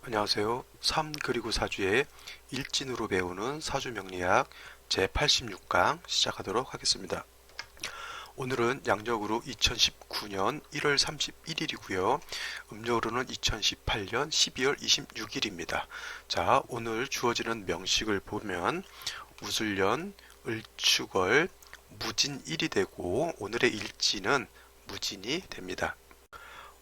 안녕하세요. 3 그리고 4주의 일진으로 배우는 사주명리학 제86강 시작하도록 하겠습니다. 오늘은 양력으로 2019년 1월 31일이고요. 음력으로는 2018년 12월 26일입니다. 자, 오늘 주어지는 명식을 보면 우술년, 을축월, 무진일이 되고 오늘의 일진은 무진이 됩니다.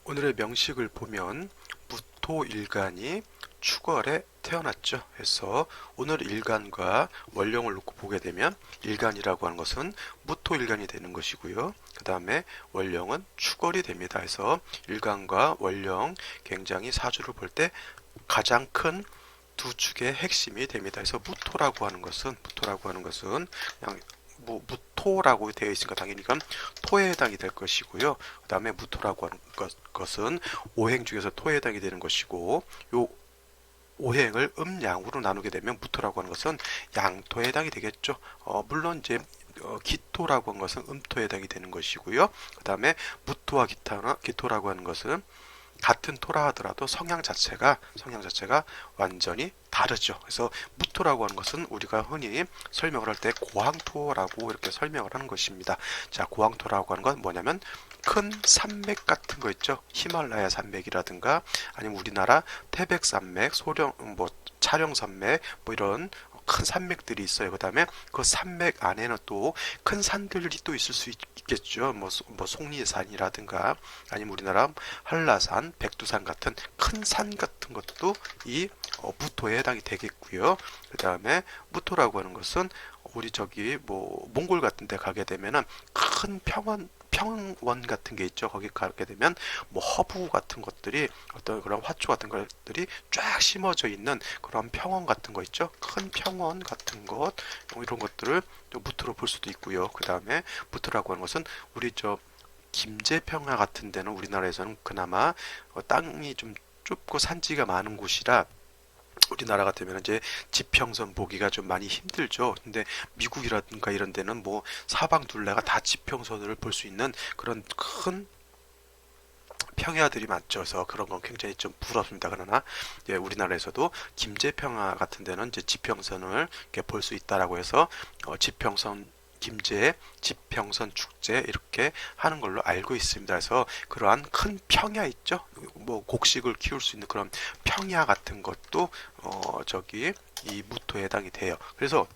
오늘의 명식을 보면 무토일간이 축월에 태어났죠. 그래서 오늘 일간과 원령을 놓고 보게 되면 일간이라고 하는 것은 무토일간이 되는 것이고요. 그 다음에 원령은 축월이 됩니다. 그래서 일간과 원령 굉장히 사주를 볼 때 가장 큰 두 축의 핵심이 됩니다. 그래서 무토라고 하는 것은 그냥 무토라고 되어 있으니까 당연히 이건 토에 해당이 될 것이고요. 그 다음에 무토라고 하는 것은 오행 중에서 토에 해당이 되는 것이고, 요 오행을 음양으로 나누게 되면 무토라고 하는 것은 양토에 해당이 되겠죠. 물론 이제 기토라고 하는 것은 음토에 해당이 되는 것이고요. 그 다음에 무토와 기토라고 하는 것은 같은 토라 하더라도 성향 자체가 완전히 다르죠. 그래서 무토라고 하는 것은 우리가 흔히 설명을 할 때 고항토라고 이렇게 설명을 하는 것입니다. 자, 고항토라고 하는 건 뭐냐면 큰 산맥 같은 거 있죠. 히말라야 산맥이라든가 아니면 우리나라 태백산맥, 촬영산맥 이런 큰 산맥들이 있어요. 그 다음에 그 산맥 안에는 또 큰 산들이 또 있을 수 있겠죠. 속리산이라든가 아니면 우리나라 한라산, 백두산 같은 큰 산 같은 것도 이 무토에 해당이 되겠고요. 그 다음에 무토라고 하는 것은 우리 몽골 같은 데 가게 되면은 큰 평원 같은 게 있죠. 거기 가게 되면 허브 같은 것들이 어떤 그런 화초 같은 것들이 쫙 심어져 있는 그런 평원 같은 거 있죠. 큰 평원 같은 것 이런 것들을 무토로 볼 수도 있고요. 그 다음에 무토라고 하는 것은 우리 김제평야 같은 데는 우리나라에서는 그나마 땅이 좀 좁고 산지가 많은 곳이라 우리나라 같으면 이제 지평선 보기가 좀 많이 힘들죠. 근데 미국이라든가 이런 데는 사방 둘레가 다 지평선을 볼 수 있는 그런 큰 평야들이 많죠. 그래서 그런 건 굉장히 좀 부럽습니다. 그러나 우리나라에서도 김제평야 같은 데는 이제 지평선을 볼 수 있다라고 해서 지평선 김제, 지평선 축제 이렇게 하는 걸로 알고 있습니다. 그래서 그러한 큰 평야 있죠. 곡식을 키울 수 있는 그런 평야 같은 것도 이 무토에 해당이 돼요. 그래서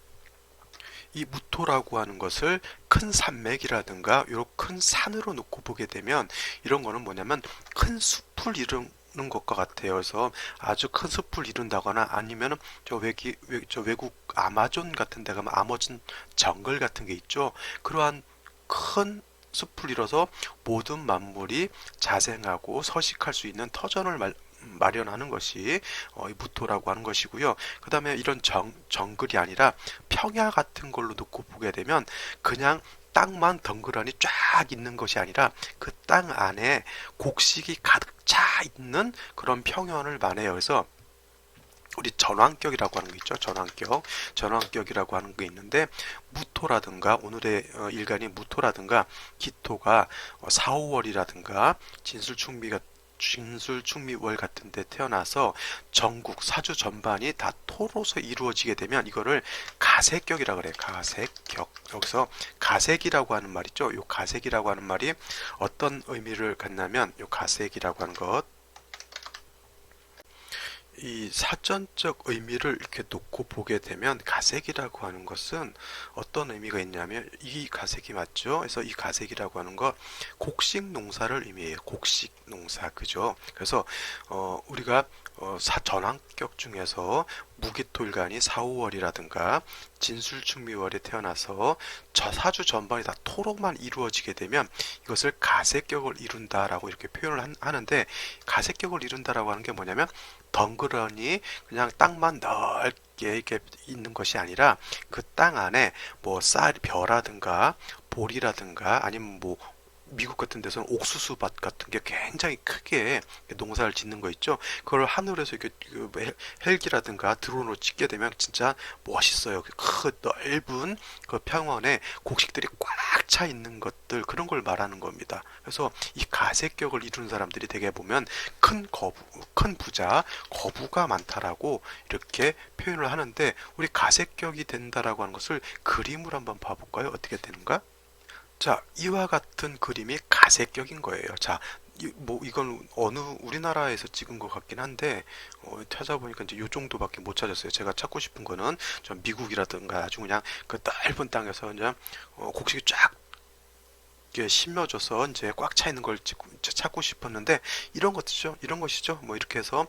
이 무토라고 하는 것을 큰 산맥이라든가 이런 큰 산으로 놓고 보게 되면 이런 거는 뭐냐면 큰 숲을 이루는 것과 같아요. 그래서 아주 큰 숲을 이룬다거나 아니면 외국 아마존 같은 데 가면 아마존 정글 같은 게 있죠. 그러한 큰 숲을 이뤄서 모든 만물이 자생하고 서식할 수 있는 터전을 마련하는 것이 이 무토라고 하는 것이고요. 그 다음에 이런 정글이 아니라 평야 같은 걸로 놓고 보게 되면 그냥 땅만 덩그러니 쫙 있는 것이 아니라 그 땅 안에 곡식이 가득 차 있는 그런 평연을 말해요. 그래서 우리 전환격이라고 하는 게 있죠. 전환격이라고 하는 게 있는데 무토라든가 오늘의 일간이 무토라든가 기토가 4, 5월이라든가 진술충미월 같은 데 태어나서 전국 사주 전반이 다 토로서 이루어지게 되면 이거를 가색격이라고 그래요. 가색격. 여기서 가색이라고 하는 말 있죠. 이 가색이라고 하는 말이 어떤 의미를 갖냐면 이 가색이라고 하는 것 이 사전적 의미를 이렇게 놓고 보게 되면 가색이라고 하는 것은 어떤 의미가 있냐면 이 가색이 맞죠? 그래서 이 가색이라고 하는 거 곡식 농사를 의미해요. 곡식 농사 그죠? 그래서 우리가 전환격 중에서 무기토일간이 4, 5월이라든가 진술충미월에 태어나서 사주 전반이 다 토로만 이루어지게 되면 이것을 가색격을 이룬다라고 이렇게 표현을 하는데 가색격을 이룬다라고 하는 게 뭐냐면 덩그러니 그냥 땅만 넓게 이렇게 있는 것이 아니라 그 땅 안에 벼라든가 볼이라든가 아니면 미국 같은 데서는 옥수수밭 같은 게 굉장히 크게 농사를 짓는 거 있죠. 그걸 하늘에서 이렇게 헬기라든가 드론으로 찍게 되면 진짜 멋있어요. 그 넓은 그 평원에 곡식들이 꽉 차 있는 것들 그런 걸 말하는 겁니다. 그래서 이 가색격을 이루는 사람들이 되게 보면 큰 부자, 거부가 많다라고 이렇게 표현을 하는데 우리 가색격이 된다라고 하는 것을 그림으로 한번 봐볼까요? 어떻게 되는가? 자, 이와 같은 그림이 가색격인 거예요. 자, 뭐 이건 어느 우리나라에서 찍은 것 같긴 한데 찾아보니까 이제 요 정도밖에 못 찾았어요. 제가 찾고 싶은 거는 좀 미국이라든가 아주 그냥 그 넓은 땅에서 그냥 곡식이 쫙 이게 심어져서 이제 꽉 차 있는 걸 찾고 싶었는데 이런 것이죠. 이런 것이죠. 뭐 이렇게 해서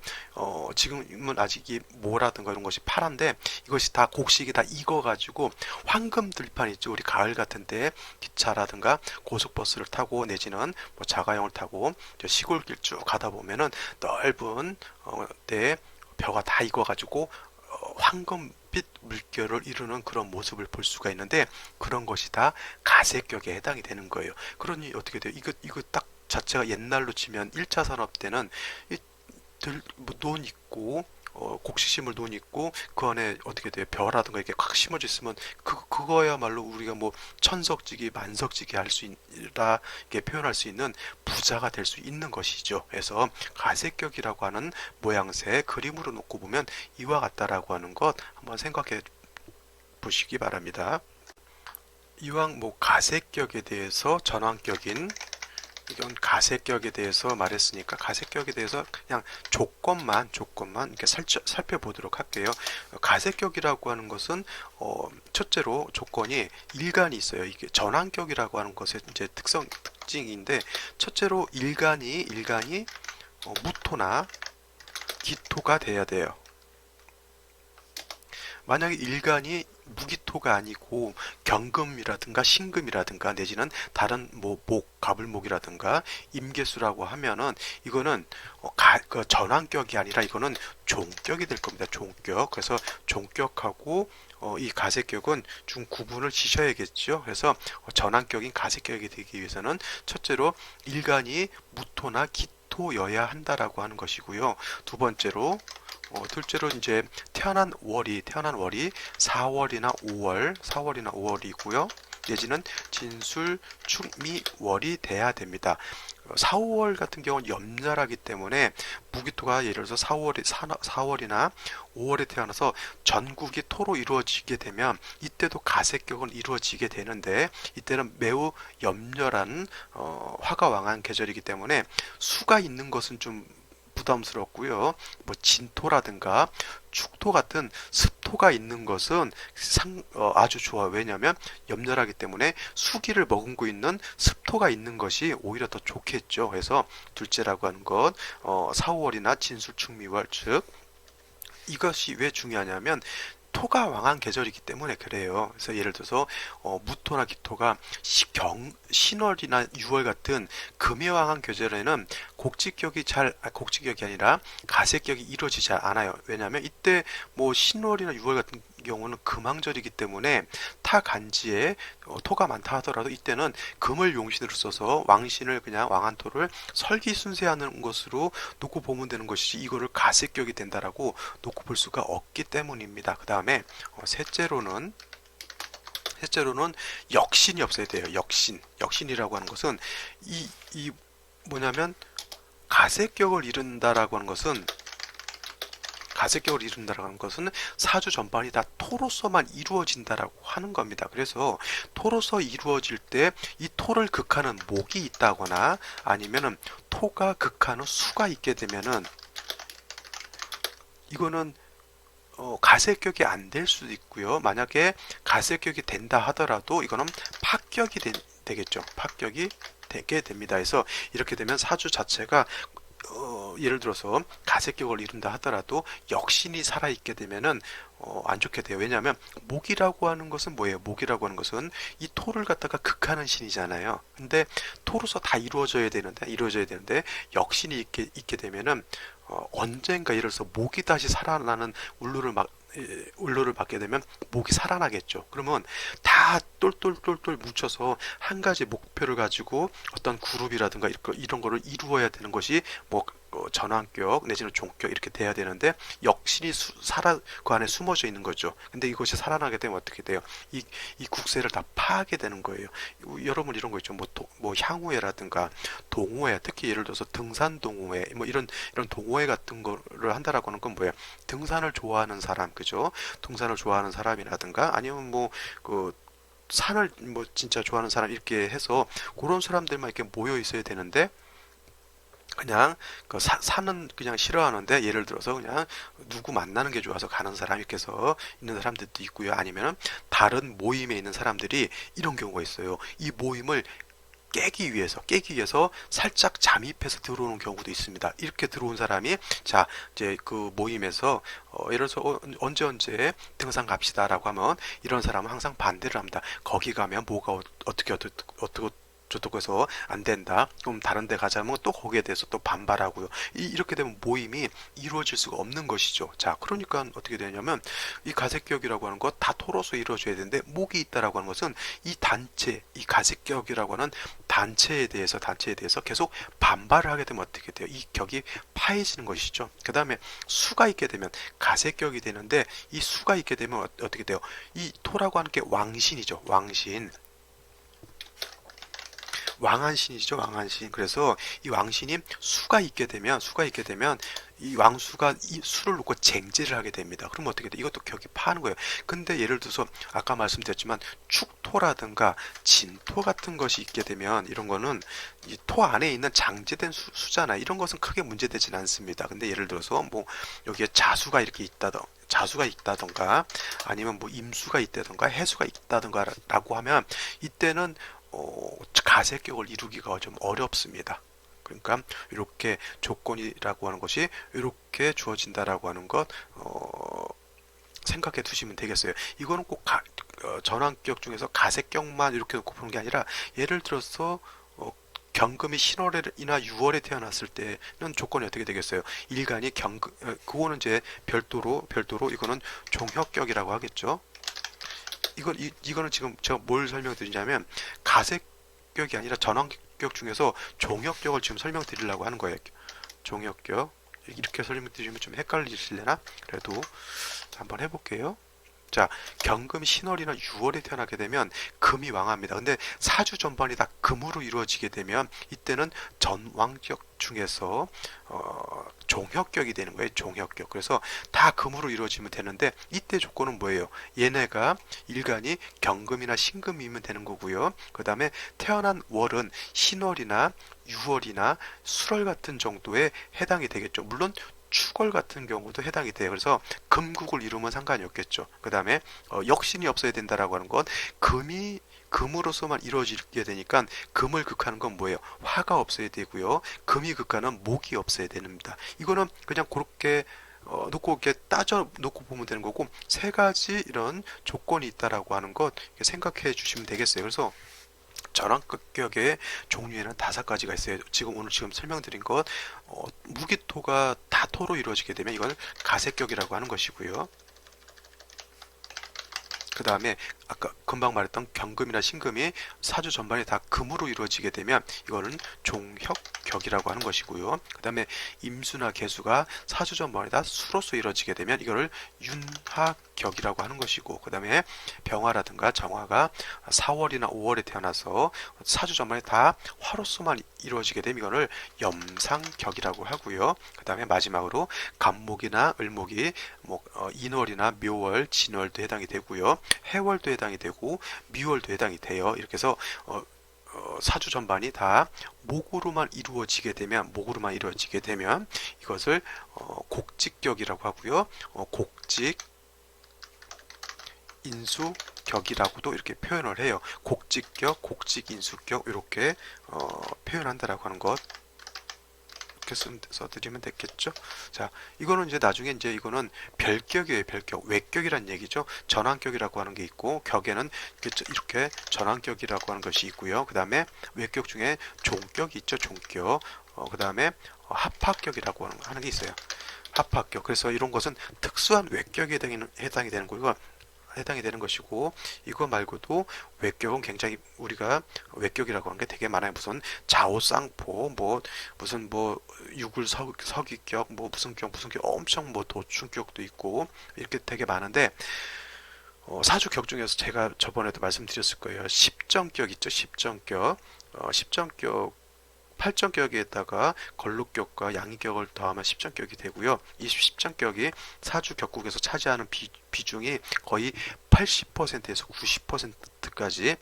지금은 아직 이 모라든가 이런 것이 파란데 이것이 다 곡식이 다 익어가지고 황금 들판 있죠. 우리 가을 같은 때 기차라든가 고속버스를 타고 내지는 뭐 자가용을 타고 시골길 쭉 가다 보면은 넓은 때 벼가 다 익어가지고 황금빛 물결을 이루는 그런 모습을 볼 수가 있는데 그런 것이 다 가색격에 해당이 되는 거예요. 그러니 어떻게 돼요? 이거 딱 자체가 옛날로 치면 1차 산업 때는 논 있고 곡식심을 논 있고 그 안에 어떻게 돼요? 벼라든가 이렇게 꽉 심어져 있으면 그거야말로 우리가 뭐 천석지기 만석지기 할 수 있다 이렇게 표현할 수 있는 부자가 될 수 있는 것이죠. 그래서 가색격이라고 하는 모양새 그림으로 놓고 보면 이와 같다라고 하는 것 한번 생각해 보시기 바랍니다. 이왕 뭐 가색격에 대해서 전환격인 이건 가색격에 대해서 말했으니까 가색격에 대해서 그냥 조건만 이렇게 살펴보도록 할게요. 가색격이라고 하는 것은 첫째로 조건이 일간이 있어요. 이게 전환격이라고 하는 것의 이제 특징인데 첫째로 일간이 무토나 기토가 돼야 돼요. 만약에 일간이 무기토가 아니고 경금이라든가 신금이라든가 내지는 다른 뭐 가불목이라든가 임계수라고 하면은 이거는 그 전환격이 아니라 이거는 종격이 될 겁니다. 종격. 그래서 종격하고 이 가색격은 좀 구분을 지셔야겠죠. 그래서 전환격인 가색격이 되기 위해서는 첫째로 일간이 무토나 기토여야 한다라고 하는 것이고요. 두 번째로 둘째로 이제 태어난 월이 4월이나 5월이고요. 내지는 진술, 축미, 월이 돼야 됩니다. 4, 5월 같은 경우는 염자라기 때문에 무기토가 예를 들어서 4월이나 5월에 태어나서 전국이 토로 이루어지게 되면 이때도 가색격은 이루어지게 되는데 이때는 매우 염렬한 화가 왕한 계절이기 때문에 수가 있는 것은 좀 부담스럽고요. 뭐 진토라든가 축토 같은 습토가 있는 것은 아주 좋아요. 왜냐하면 염렬하기 때문에 수기를 머금고 있는 습토가 있는 것이 오히려 더 좋겠죠. 그래서 둘째라고 하는 것 4, 5월이나 진술축미월 즉 이것이 왜 중요하냐면 토가 왕한 계절이기 때문에 그래요. 그래서 예를 들어서 무토나 기토가 신월이나 6월 같은 금이 왕한 계절에는 곡직격이 아니라 가색격이 이루어지지 않아요. 왜냐하면 이때 뭐 신월이나 6월 같은 경우는 금왕절이기 때문에 타 간지에 토가 많다 하더라도 이때는 금을 용신으로 써서 왕신을 그냥 왕한토를 설기순세하는 것으로 놓고 보면 되는 것이지 이거를 가색격이 된다라고 놓고 볼 수가 없기 때문입니다. 그 다음에 셋째로는 역신이 없어야 돼요. 역신이라고 하는 것은 이 뭐냐면 가색격을 이룬다라고 하는 것은 사주 전반이 다 토로서만 이루어진다라고 하는 겁니다. 그래서 토로서 이루어질 때 이 토를 극하는 목이 있다거나 아니면은 토가 극하는 수가 있게 되면은 이거는 가색격이 안 될 수도 있고요. 만약에 가색격이 된다 하더라도 이거는 파격이 되겠죠. 파격이 되게 됩니다. 그래서 이렇게 되면 사주 자체가 예를 들어서 가색격을 이룬다 하더라도 역신이 살아있게 되면은 안 좋게 돼요. 왜냐하면 목이라고 하는 것은 뭐예요? 목이라고 하는 것은 이 토를 갖다가 극하는 신이잖아요. 근데 토로서 다 이루어져야 되는데 역신이 있게 되면은 언젠가 예를 들어서 목이 다시 살아나는 울루를 받게 되면 목이 살아나겠죠. 그러면 다 똘똘똘똘 뭉쳐서 한 가지 목표를 가지고 어떤 그룹이라든가 이런 거를 이루어야 되는 것이 뭐 전환격 내지는 종격 이렇게 돼야 되는데 역신이 그 안에 숨어져 있는 거죠. 근데 이것이 살아나게 되면 어떻게 돼요? 이 국세를 다 파하게 되는 거예요. 여러분 이런 거 있죠. 뭐 향후회라든가 동호회, 특히 예를 들어서 등산 동호회, 뭐 이런 동호회 같은 거를 한다라고 하는 건 뭐예요? 등산을 좋아하는 사람, 그죠? 등산을 좋아하는 사람이라든가 아니면 뭐 그 산을 뭐 진짜 좋아하는 사람 이렇게 해서 그런 사람들만 이렇게 모여 있어야 되는데 그냥 산은 그냥 싫어하는데 예를 들어서 그냥 누구 만나는 게 좋아서 가는 사람 이렇게 해서 있는 사람들도 있고요. 아니면 다른 모임에 있는 사람들이 이런 경우가 있어요. 이 모임을 깨기 위해서 살짝 잠입해서 들어오는 경우도 있습니다. 이렇게 들어온 사람이 자 이제 그 모임에서 예를 들어서 언제 등산 갑시다라고 하면 이런 사람은 항상 반대를 합니다. 거기 가면 뭐가 어떻게 저쪽 해서 안 된다. 그럼 다른 데 가자면 또 거기에 대해서 또 반발하고요. 이렇게 되면 모임이 이루어질 수가 없는 것이죠. 자, 그러니까 어떻게 되냐면 이 가색격이라고 하는 것 다 토로서 이루어져야 되는데 목이 있다라고 하는 것은 이 단체, 이 가색격이라고 하는 단체에 대해서 계속 반발을 하게 되면 어떻게 돼요? 이 격이 파해지는 것이죠. 그 다음에 수가 있게 되면 가색격이 되는데 이 수가 있게 되면 어떻게 돼요? 이 토라고 하는 게 왕신이죠. 왕한신이죠, 왕한신. 그래서 이 왕신이 수가 있게 되면 이 왕수가 이 수를 놓고 쟁제를 하게 됩니다. 그럼 어떻게 돼? 이것도 격이 파는 거예요. 근데 예를 들어서 아까 말씀드렸지만 축토라든가 진토 같은 것이 있게 되면 이런 거는 이 토 안에 있는 장제된 수잖아. 이런 것은 크게 문제되진 않습니다. 근데 예를 들어서 뭐 여기에 자수가 있다던가 아니면 뭐 임수가 있다던가 해수가 있다던가 라고 하면 이때는 가색격을 이루기가 좀 어렵습니다. 그러니까 이렇게 조건이라고 하는 것이 이렇게 주어진다라고 하는 것 생각해 두시면 되겠어요. 이거는 꼭 전환격 중에서 가색격만 이렇게 놓고 보는 게 아니라 예를 들어서 경금이 신월이나 6월에 태어났을 때는 조건이 어떻게 되겠어요? 일간이 그거는 이제 별도로 이거는 종혁격이라고 하겠죠. 이거는 지금 제가 뭘 설명드리냐면 가색격이 아니라 전환격 중에서 종혁격을 지금 설명드리려고 하는 거예요. 종혁격 이렇게 설명드리면 좀 헷갈리실래나? 그래도 한번 해볼게요. 자, 경금 신월이나 6월에 태어나게 되면 금이 왕합니다. 근데 사주 전반이 다 금으로 이루어지게 되면 이때는 전왕격 중에서 종혁격이 되는 거예요. 종혁격. 그래서 다 금으로 이루어지면 되는데 이때 조건은 뭐예요? 얘네가 일간이 경금이나 신금이면 되는 거고요. 그 다음에 태어난 월은 신월이나 6월이나 수월 같은 정도에 해당이 되겠죠. 물론 축월 같은 경우도 해당이 돼요. 그래서 금국을 이루면 상관이 없겠죠. 그 다음에 역신이 없어야 된다라고 하는 건 금으로서만 이루어지게 되니까 금을 극하는 건 뭐예요? 화가 없어야 되고요. 금이 극하는 목이 없어야 됩니다. 이거는 그냥 그렇게 놓고 이렇게 따져 놓고 보면 되는 거고 세 가지 이런 조건이 있다라고 하는 것 생각해 주시면 되겠어요. 그래서 전환격의 종류에는 5가지가 있어요. 오늘 설명드린 것 무기토가 다 토로 이루어지게 되면 이건 가색격이라고 하는 것이고요. 그 다음에 아까 금방 말했던 경금이나 신금이 사주 전반이 다 금으로 이루어지게 되면 이거는 종혁격이라고 하는 것이고요. 그 다음에 임수나 개수가 사주 전반이 다 수로서 이루어지게 되면 이거를 윤하격이라고 하는 것이고, 그 다음에 병화라든가 정화가 4월이나 5월에 태어나서 사주 전반이 다 화로서만 이루어지게 되면 이거를 염상격이라고 하고요. 그 다음에 마지막으로 간목이나 을목이 인월이나 묘월, 진월도 해당이 되고요. 해월도 해당이 되고 미월도 해당이 돼요. 이렇게 해서 사주 전반이 다 목으로만 이루어지게 되면 이것을 곡직격이라고 하고요. 곡직 인수격이라고도 이렇게 표현을 해요. 곡직격, 곡직인수격 이렇게 표현한다라고 하는 것 써드리면 됐겠죠. 자, 이거는 이제 나중에 이거는 별격이에요. 별격, 외격이란 얘기죠. 전환격이라고 하는 게 있고 격에는 이렇게 전환격이라고 하는 것이 있고요. 그 다음에 외격 중에 종격이 있죠. 종격. 그 다음에 합합격이라고 하는 게 있어요. 합합격. 그래서 이런 것은 특수한 외격에 해당이 되는 거고 해당이 되는 것이고, 이거 말고도 외격은 굉장히 우리가 외격이라고 하는 게 되게 많아요. 무슨 좌우쌍포, 뭐 무슨 뭐 유굴 서기격, 뭐 무슨 격 엄청 뭐 도충격도 있고 이렇게 되게 많은데, 사주격 중에서 제가 저번에도 말씀드렸을 거예요. 십정격 있죠? 십정격. 십정격 8정격에다가 걸록격과 양이격을 더하면 십정격이 되고요. 이 십정격이 사주 격국에서 차지하는 비중이 거의 80%에서 90%까지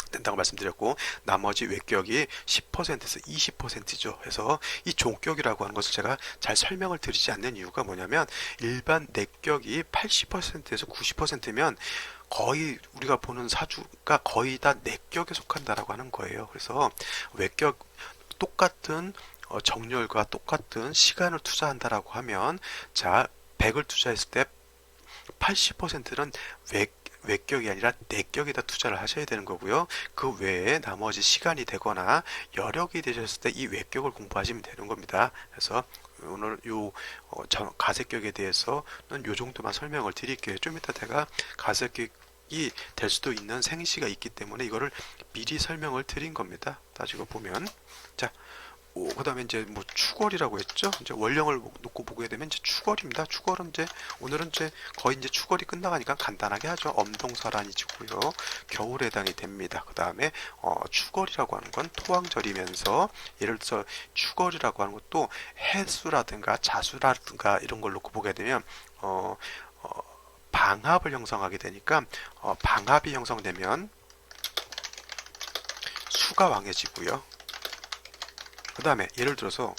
된다고 말씀드렸고, 나머지 외격이 10%에서 20%죠. 그래서 이 종격이라고 하는 것을 제가 잘 설명을 드리지 않는 이유가 뭐냐면, 일반 내격이 80%에서 90%면 거의 우리가 보는 사주가 거의 다 내격에 속한다라고 하는 거예요. 그래서 외격 똑같은 정렬과 똑같은 시간을 투자한다라고 하면, 자 100을 투자했을 때 80%는 외격이 아니라 내격에다 투자를 하셔야 되는 거고요. 그 외에 나머지 시간이 되거나 여력이 되셨을 때 이 외격을 공부하시면 되는 겁니다. 그래서 오늘 요 가세격에 대해서는 요 정도만 설명을 드릴게요. 좀 이따 제가 가세격이 될 수도 있는 생시가 있기 때문에 이거를 미리 설명을 드린 겁니다. 따지고 보면, 자, 그 다음에 이제 뭐 추월이라고 했죠. 이제 원령을 놓고 보게 되면 이제 추월입니다. 추월은 이제 오늘은 이제 거의 이제 추월이 끝나가니까 간단하게 하죠. 엄동설한이 지고요. 겨울에 해당이 됩니다. 그 다음에 추월이라고 하는 건 토왕절이면서, 예를 들어서 추월이라고 하는 것도 해수라든가 자수라든가 이런 걸 놓고 보게 되면 방합을 형성하게 되니까, 방합이 형성되면 수가 왕해지고요. 그 다음에 예를 들어서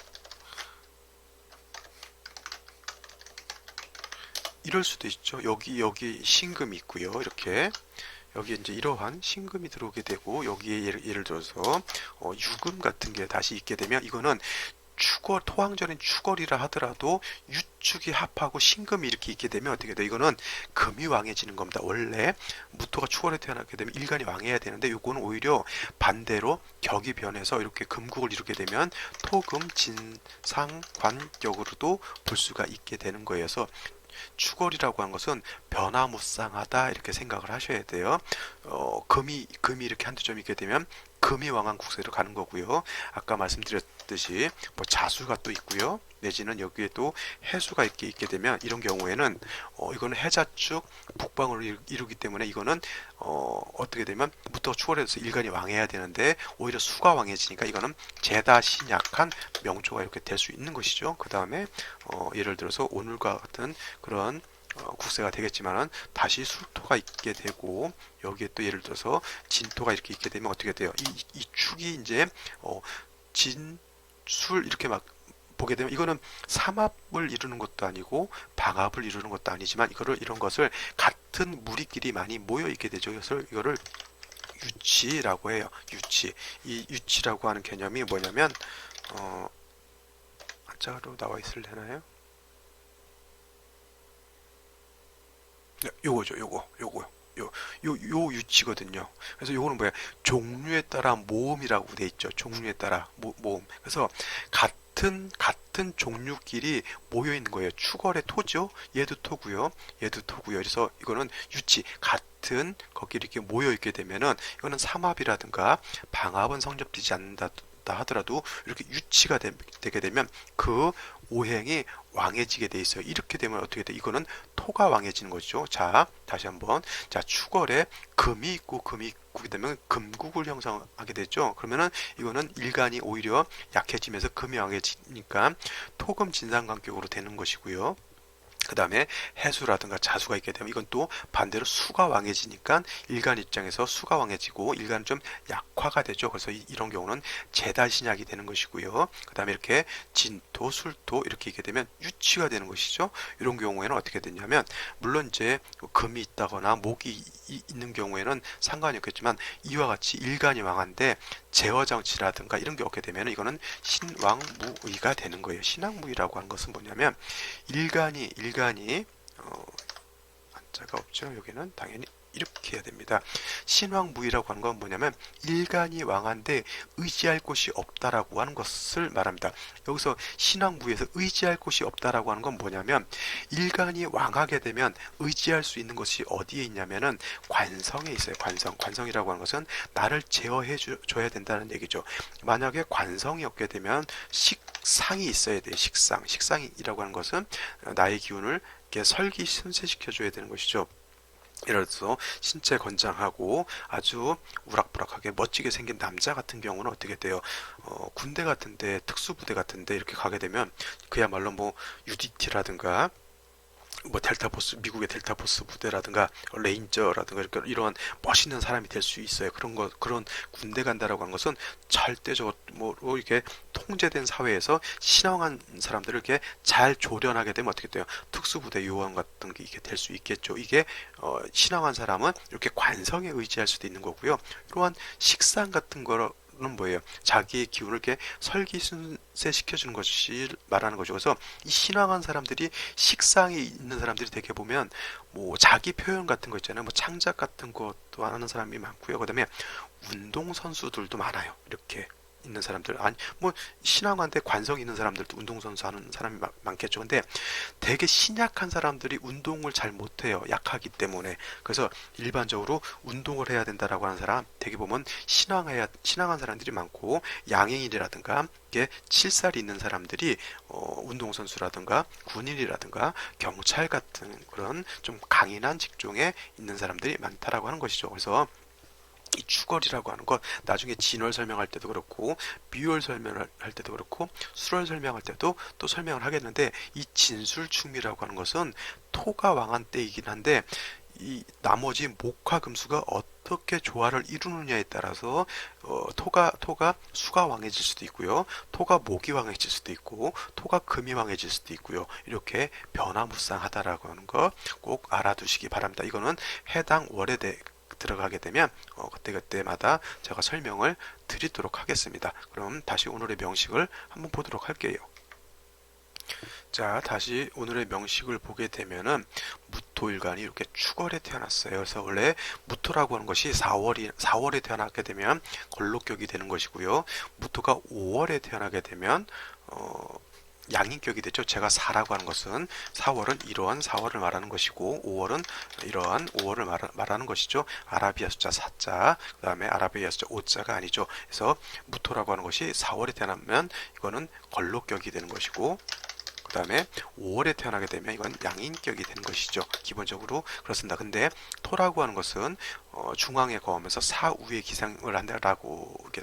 이럴 수도 있죠. 여기 신금이 있고요. 이렇게 여기 이제 이러한 신금이 들어오게 되고, 여기에 예를 들어서 유금 같은 게 다시 있게 되면, 이거는 축월, 토왕절인 축월이라 하더라도 유축이 합하고 신금이 이렇게 있게 되면 어떻게 돼요? 이거는 금이 왕해지는 겁니다. 원래 무토가 축월에 태어나게 되면 일간이 왕해야 되는데, 요거는 오히려 반대로 격이 변해서 이렇게 금국을 이루게 되면 토금, 진상, 관격으로도 볼 수가 있게 되는 거예요. 그래서 축월이라고 하는 것은 변화무쌍하다 이렇게 생각을 하셔야 돼요. 금이 이렇게 한두 점 있게 되면 금이 왕한 국세로 가는 거고요. 아까 말씀드렸듯이 뭐 자수가 또 있고요. 내지는 여기에 또 해수가 있게 되면, 이런 경우에는 이거는 해자축 북방으로 이루기 때문에, 이거는 어떻게 되면 무토 추월해서 일간이 왕해야 되는데 오히려 수가 왕해지니까 이거는 재다 신약한 명조가 이렇게 될 수 있는 것이죠. 그 다음에 예를 들어서 오늘과 같은 그런 국세가 되겠지만은 다시 술토가 있게 되고, 여기에 또 예를 들어서 진토가 이렇게 있게 되면 어떻게 돼요? 이 축이 이제 진술 이렇게 막 보게 되면, 이거는 삼합을 이루는 것도 아니고 방합을 이루는 것도 아니지만, 이런 것을 같은 무리끼리 많이 모여 있게 되죠. 그래서 이거를 유치라고 해요. 유치. 이 유치라고 하는 개념이 뭐냐면, 한자로 나와 있을려나요? 요거죠. 요 유치거든요. 그래서 요거는 뭐야? 종류에 따라 모음이라고 돼 있죠. 종류에 따라 모음. 그래서 같은 종류끼리 모여 있는 거예요. 축월의 토죠. 얘도 토고요. 얘도 토고요. 그래서 이거는 유치, 같은 거기 이렇게 모여 있게 되면은, 이거는 삼합이라든가 방합은 성립되지 않는다 하더라도 이렇게 유치가 되게 되면 그 오행이 왕해지게 돼 있어요. 이렇게 되면 어떻게 돼? 이거는 토가 왕해지는 거죠. 자, 다시 한번. 자, 축월에 금이 있고 되면 금국을 형성하게 되죠. 그러면은 이거는 일간이 오히려 약해지면서 금이 왕해지니까 토금 진상관격으로 되는 것이고요. 그 다음에 해수라든가 자수가 있게 되면, 이건 또 반대로 수가 왕해지니까 일간 입장에서 수가 왕해지고 일간은 좀 약화가 되죠. 그래서 이런 경우는 재달신약이 되는 것이고요. 그 다음에 이렇게 진토, 술토 이렇게 있게 되면 유치가 되는 것이죠. 이런 경우에는 어떻게 되냐면, 물론 이제 금이 있다거나 목이 있는 경우에는 상관이 없겠지만, 이와 같이 일간이 왕한데 제어장치라든가 이런 게 없게 되면 이거는 신왕무의가 되는 거예요. 신왕무의라고 하는 것은 일간이 한자가 없죠. 여기는 당연히 이렇게 해야 됩니다. 신왕무의라고 하는 건 뭐냐면 일간이 왕한데 의지할 곳이 없다라고 하는 것을 말합니다. 여기서 신왕무의에서 의지할 곳이 없다라고 하는 건 뭐냐면 일간이 왕하게 되면 의지할 수 있는 것이 어디에 있냐면은 관성에 있어요. 관성이라고 하는 것은 나를 제어해 줘야 된다는 얘기죠. 만약에 관성이 없게 되면 식상이 있어야 돼요. 식상이라고 하는 것은 나의 기운을 이렇게 설기순쇄시켜 줘야 되는 것이죠. 예를 들어서 신체 건장하고 아주 우락부락하게 멋지게 생긴 남자 같은 경우는 어떻게 돼요? 군대 같은데 특수부대 같은데 이렇게 가게 되면 그야말로 뭐 UDT라든가 뭐 델타포스, 미국의 델타포스 부대라든가 레인저라든가 이런 멋있는 사람이 될 수 있어요. 그런 군대 간다라고 하는 것은 절대적으로 이렇게 통제된 사회에서 신앙한 사람들을 이렇게 잘 조련하게 되면 어떻게 돼요? 특수부대 요원 같은 게 이게 될 수 있겠죠. 이게 신앙한 사람은 이렇게 관성에 의지할 수도 있는 거고요. 이러한 식상 같은 거는 뭐예요? 자기의 기운을 이렇게 설기순쇄시켜주는 것이 말하는 거죠. 그래서 이 신앙한 사람들이 식상이 있는 사람들이 되게 보면 뭐 자기 표현 같은 거 있잖아요. 뭐 창작 같은 것도 하는 사람이 많고요. 그다음에 운동 선수들도 많아요. 이렇게 있는 사람들 아니 뭐 신앙한데 관성 있는 사람들도 운동선수 하는 사람이 많겠죠. 근데 되게 신약한 사람들이 운동을 잘 못해요. 약하기 때문에. 그래서 일반적으로 운동을 해야 된다라고 하는 사람 되게 보면 신앙한 사람들이 많고 양행이라든가 이게 칠살이 있는 사람들이 운동선수라든가 군인이라든가 경찰 같은 그런 좀 강인한 직종에 있는 사람들이 많다라고 하는 것이죠. 그래서 이 추걸이라고 하는 것 나중에 진월 설명할 때도 그렇고 비월 설명할 때도 그렇고 수월 설명할 때도 또 설명을 하겠는데 이 진술충미라고 하는 것은 토가 왕한 때이긴 한데 이 나머지 목화 금수가 어떻게 조화를 이루느냐에 따라서 토가 수가 왕해질 수도 있고요. 토가 목이 왕해질 수도 있고 토가 금이 왕해질 수도 있고요. 이렇게 변화무쌍하다라고 하는 거 꼭 알아두시기 바랍니다. 이거는 해당 월에 대해 들어가게 되면 그때마다 제가 설명을 드리도록 하겠습니다. 그럼 다시 오늘의 명식을 한번 보도록 할게요. 자, 다시 오늘의 명식을 보게 되면은 무토일간이 이렇게 축월에 태어났어요. 그래서 원래 무토라고 하는 것이 4월에 태어나게 되면 걸록격이 되는 것이고요. 무토가 5월에 태어나게 되면 양인격이 되죠. 제가 4라고 하는 것은 4월은 이러한 4월을 말하는 것이고 5월은 이러한 5월을 말하는 것이죠. 아라비아 숫자 4자, 그 다음에 아라비아 숫자 5자가 아니죠. 그래서 무토라고 하는 것이 4월에 태어나면 이거는 걸록격이 되는 것이고 그 다음에 5월에 태어나게 되면 이건 양인격이 되는 것이죠. 기본적으로 그렇습니다. 근데 토라고 하는 것은 중앙에 거하면서 사우의 기상을 한다라고 이렇게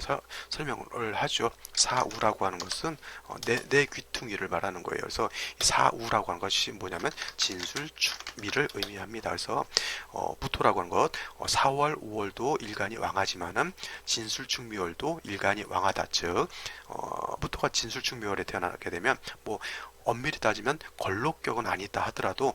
설명을 하죠. 사우라고 하는 것은 내 귀퉁이를 말하는 거예요. 그래서 사우라고 하는 것이 뭐냐면 진술축미를 의미합니다. 그래서 무토라고 하는 것 4월, 5월도 일간이 왕하지만은 진술축미월도 일간이 왕하다. 즉 무토가 진술축미월에 태어나게 되면 뭐 엄밀히 따지면 걸록격은 아니다 하더라도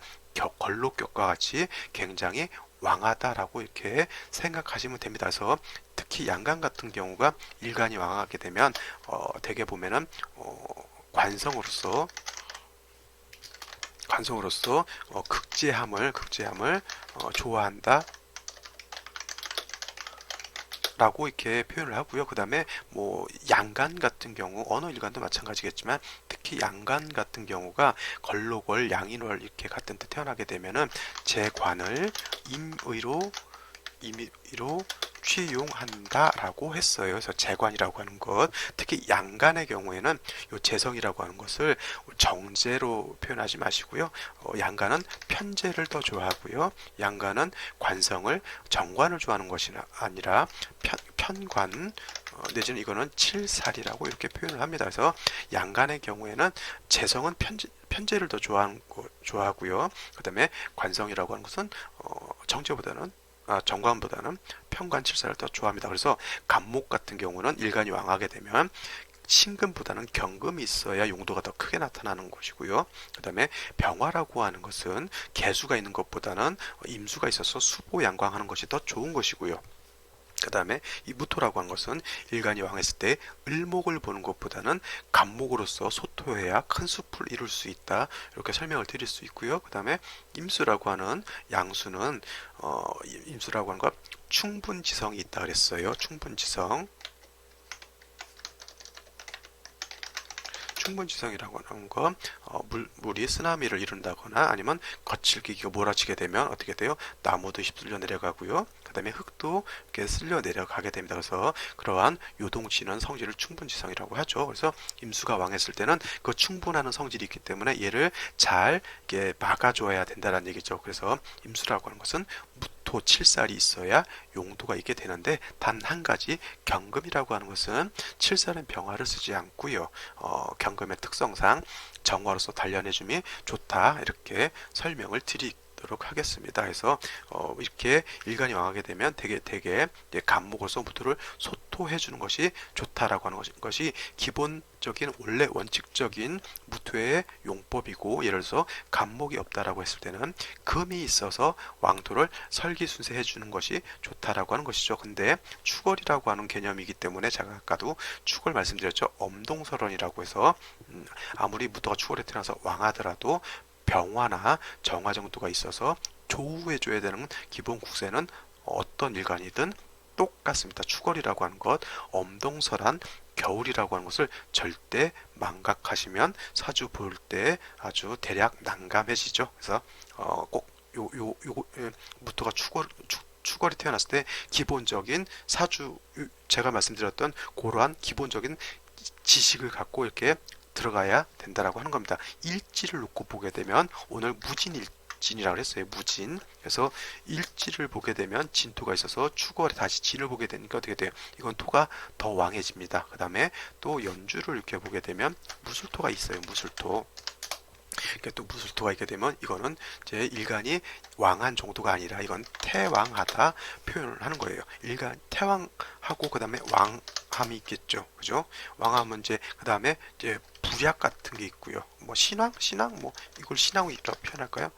걸록격과 같이 굉장히 왕하다라고 이렇게 생각하시면 됩니다. 그래서 특히 양간 같은 경우가 일간이 왕하게 되면 대개 보면은 관성으로서 극제함을 좋아한다. 라고 이렇게 표현을 하고요. 그 다음에 뭐 양간 같은 경우 어느 일간도 마찬가지겠지만 특히 양간 같은 경우가 걸록월, 양인월 이렇게 같은 때 태어나게 되면은 재관을 임의로 취용한다라고 했어요. 그래서 재관이라고 하는 것, 특히 양간의 경우에는 요 재성이라고 하는 것을 정제로 표현하지 마시고요. 양간은 편제를 더 좋아하고요. 양간은 관성을 정관을 좋아하는 것이 아니라 편관 내지는 이거는 칠살이라고 이렇게 표현을 합니다. 그래서 양간의 경우에는 재성은 편제를 더 좋아하고요. 그 다음에 관성이라고 하는 것은 정관보다는 편관칠사를 더 좋아합니다. 그래서 간목 같은 경우는 일간이 왕하게 되면 신금보다는 경금이 있어야 용도가 더 크게 나타나는 것이고요. 그 다음에 병화라고 하는 것은 개수가 있는 것보다는 임수가 있어서 수보양광하는 것이 더 좋은 것이고요. 그 다음에 이 무토라고 하는 것은 일간이 왕했을 때 을목을 보는 것보다는 간목으로서 소토해야 큰 숲을 이룰 수 있다. 이렇게 설명을 드릴 수 있고요. 그 다음에 임수라고 하는 양수는 임수라고 하는 것 충분지성이 있다 그랬어요. 충분지성. 충분지성이라고 하는 건 물이 쓰나미를 이룬다거나 아니면 거칠기가 몰아치게 되면 어떻게 돼요? 나무도 휩쓸려 내려가고요. 그 다음에 흙도 이렇게 쓸려 내려가게 됩니다. 그래서 그러한 요동치는 성질을 충분지성이라고 하죠. 그래서 임수가 왕했을 때는 그 충분하는 성질이 있기 때문에 얘를 잘 이렇게 막아줘야 된다는 얘기죠. 그래서 임수라고 하는 것은 무토 칠살이 있어야 용도가 있게 되는데 단 한 가지 경금이라고 하는 것은 칠살은 병화를 쓰지 않고요. 경금의 특성상 정화로서 단련해줌이 좋다 이렇게 설명을 드리도록 하겠습니다. 그래서 이렇게 일간이 왕하게 되면 되게 간목으로서 무토를 소토해 주는 것이 좋다라고 하는 것이 기본적인 원래 원칙적인 무토의 용법이고, 예를 들어서 간목이 없다라고 했을 때는 금이 있어서 왕토를 설기순세해 주는 것이 좋다라고 하는 것이죠. 근데 축월이라고 하는 개념이기 때문에 제가 아까도 축월 말씀드렸죠. 엄동설원이라고 해서 아무리 무토가 축월에 태어나서 왕하더라도 병화나 정화 정도가 있어서 조우해줘야 되는 기본 국세는 어떤 일간이든 똑같습니다. 축월이라고 하는 것, 엄동설한 겨울이라고 하는 것을 절대 망각하시면 사주 볼 때 아주 대략 난감해지죠. 그래서 꼭 무토가 축월이 태어났을 때 기본적인 사주, 제가 말씀드렸던 그러한 기본적인 지식을 갖고 이렇게 들어가야 된다라고 하는 겁니다. 일지를 놓고 보게 되면 오늘 무진일진이라고 했어요. 무진. 그래서 일지를 보게 되면 진토가 있어서 축월에 다시 진을 보게 되니까 어떻게 돼요? 이건 토가 더 왕해집니다. 그 다음에 또 연주를 이렇게 보게 되면 무술토가 있어요. 무술토. 이렇게 또 무술토가 있게 되면 이거는 이제 일간이 왕한 정도가 아니라 이건 태왕하다 표현을 하는 거예요. 일간 태왕하고 그 다음에 왕함이 있겠죠. 그죠? 왕함은 이제 그 다음에 이제 불약 같은 게 있고요. 뭐 신왕 뭐 이걸 신왕이라고 표현할까요?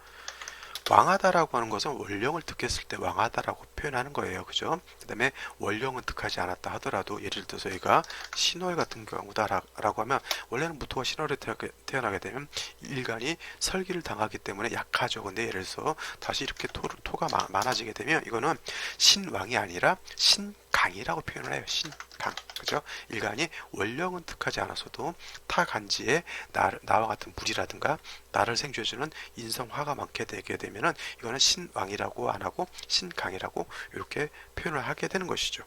왕하다라고 하는 것은 원령을 득했을 때 왕하다라고 표현하는 거예요. 그죠? 그 다음에 원령은 득하지 않았다 하더라도 예를 들어서 얘가 신월 같은 경우다라고 하면 원래는 무토가 신월에 태어나게 되면 일간이 설기를 당하기 때문에 약하죠. 근데 예를 들어서 다시 이렇게 토가 많아지게 되면 이거는 신왕이 아니라 신강이라고 표현을 해요. 신강. 그죠? 일간이 원령은 득하지 않았어도 타 간지에 나와 같은 물이라든가 나를 생쥐어주는 인성화가 많게 되게 되면은 이거는 신왕이라고 안 하고 신강이라고 이렇게 표현을 하게 되는 것이죠.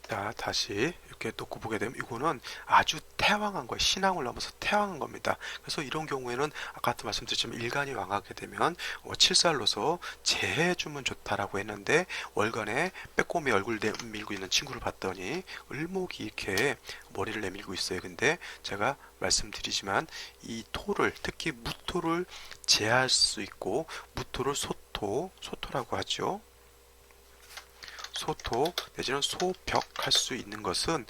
자, 다시 이렇게 놓고 보게 되면 이거는 아주 태왕한 거예요. 신앙을 넘어서 태왕한 겁니다. 그래서 이런 경우에는 아까도 말씀드렸지만 일간이 왕하게 되면 칠살로서 재해주면 좋다라고 했는데 월간에 빼꼼히 얼굴 내밀고 있는 친구를 봤더니 을목이 이렇게 머리를 내밀고 있어요. 근데 제가 말씀드리지만 이 토를, 특히 무토를 제할 수 있고 무토를 소토라고 하죠. 소토 내지는 소벽 할 수 있는 것은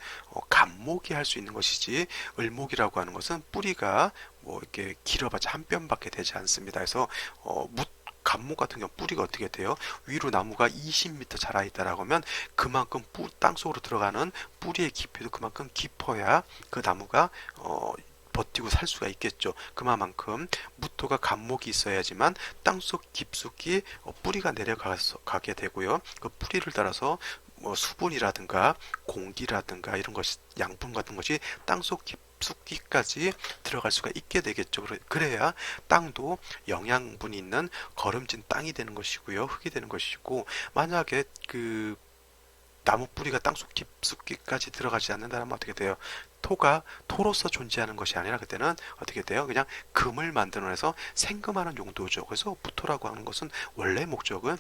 간목이 할 수 있는 것이지 을목이라고 하는 것은 뿌리가 뭐 이렇게 길어봤자 한 뼘밖에 되지 않습니다. 그래서 간목 같은 경우 뿌리가 어떻게 돼요? 위로 나무가 20m 자라 있다라고 하면 그만큼 땅속으로 들어가는 뿌리의 깊이도 그만큼 깊어야 그 나무가 버티고 살 수가 있겠죠. 그만큼 무토가 간목이 있어야지만 땅속 깊숙이 뿌리가 내려가게 되고요. 그 뿌리를 따라서 뭐 수분이라든가 공기라든가 이런 것이 양분 같은 것이 땅속 깊숙이까지 들어갈 수가 있게 되겠죠. 그래야 땅도 영양분이 있는 거름진 땅이 되는 것이고요. 흙이 되는 것이고, 만약에 그 나무 뿌리가 땅속 깊숙이까지 들어가지 않는다면 어떻게 돼요? 토가 토로서 존재하는 것이 아니라 그때는 어떻게 돼요? 그냥 금을 만들어내서 생금하는 용도죠. 그래서 무토라고 하는 것은 원래 목적은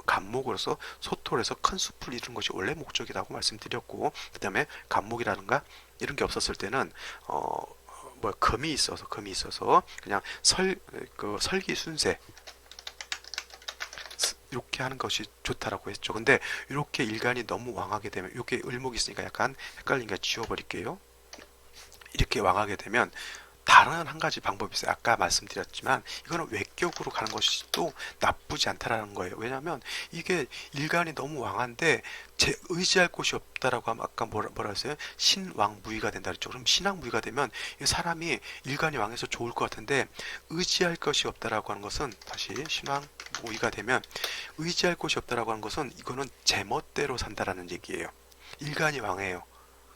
간목으로서 소토에서 큰 숲을 이루는 것이 원래 목적이라고 말씀드렸고, 그 다음에 간목이라든가 이런 게 없었을 때는 금이 있어서 그냥 설기순세 이렇게 하는 것이 좋다라고 했죠. 근데 이렇게 일간이 너무 왕하게 되면, 이게 을목이 있으니까 약간 헷갈리니까 지워버릴게요. 이렇게 왕하게 되면 다른 한 가지 방법이 있어요. 아까 말씀드렸지만 이거는 외격으로 가는 것이 또 나쁘지 않다라는 거예요. 왜냐하면 이게 일간이 너무 왕한데 의지할 곳이 없다라고 하면 아까 뭐라 했어요? 신왕무의가 된다 그랬죠. 그럼 신왕무의가 되면 이 사람이 일간이 왕해서 좋을 것 같은데 의지할 것이 없다라고 하는 것은 다시 신왕무의가 되면 의지할 곳이 없다라고 하는 것은 이거는 제멋대로 산다라는 얘기예요. 일간이 왕해요.